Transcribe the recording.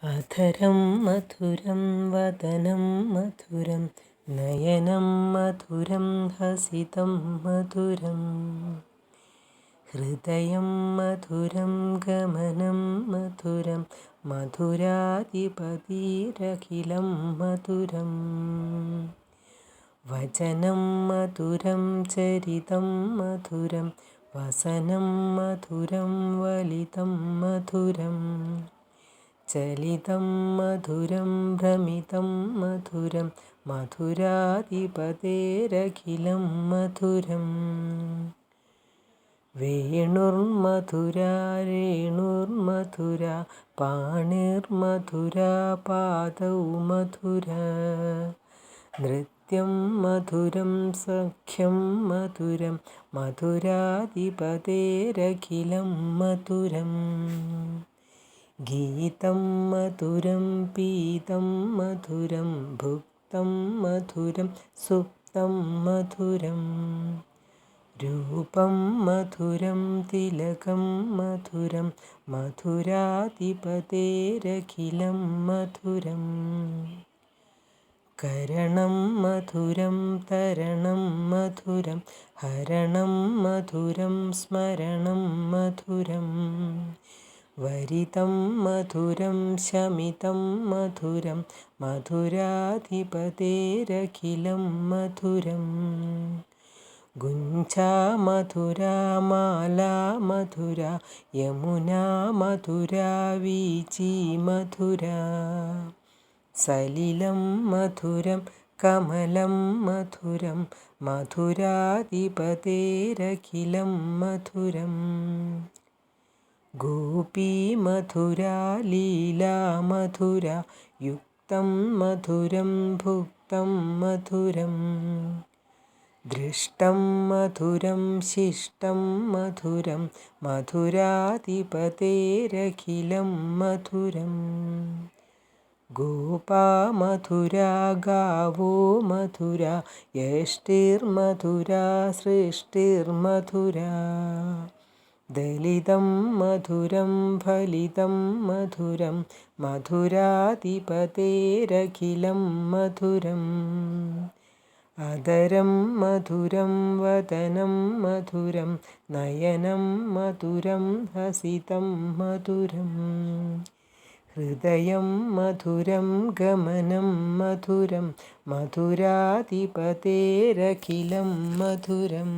अधरं मधुरं वदनं मधुरं नयनं मधुरं हसितं मधुरं हृदयं मधुरं गमनं मधुरं मधुराधिपतिरखिलं मधुरं वचनं मधुरं चरितं मधुरं वसनं मधुरं वलितं मधुरं चलितं मधुरं भ्रमितं मधुरं मधुराधिपतेरखिलं मधुरं वेणुर्मधुरा रेणुर्मधुरा पाणिर्मधुरा पादौ मधुरा नृत्यं मधुरं सख्यं मधुरं मधुराधिपतेरखिलं मधुरं गीतं मधुरं पीतं मधुरं भुक्तं मधुरं सुप्तं मधुरं रूपं मधुरं तिलकं मधुरं मधुराधिपतेरखिलं मधुरं करणं मधुरं तरणं मधुरं हरणं मधुरं स्मरणं मधुरं वरितं मधुरं शमितं मधुरं मधुराधिपतेरखिलं मधुरं गुञ्चा मधुरा माला मधुरा यमुना मधुरा वीची मधुरा सलिलं मधुरं कमलं मधुरं मधुराधिपतेरखिलं मधुरं गोपी मधुरा लीला मधुरा युक्तं मधुरं भुक्तं मधुरं दृष्टं मधुरं शिष्टं मधुरं मधुराधिपतेरखिलं मधुरं गोपा मधुरा गावो मधुरा यष्टिर्मधुरा सृष्टिर्मधुरा दलितं मधुरं फलितं मधुरं मधुराधिपतेरखिलं मधुरम् अधरं मधुरं वदनं मधुरं नयनं मधुरं हसितं मधुरं हृदयं मधुरं गमनं मधुरं मधुराधिपतेरखिलं मधुरम्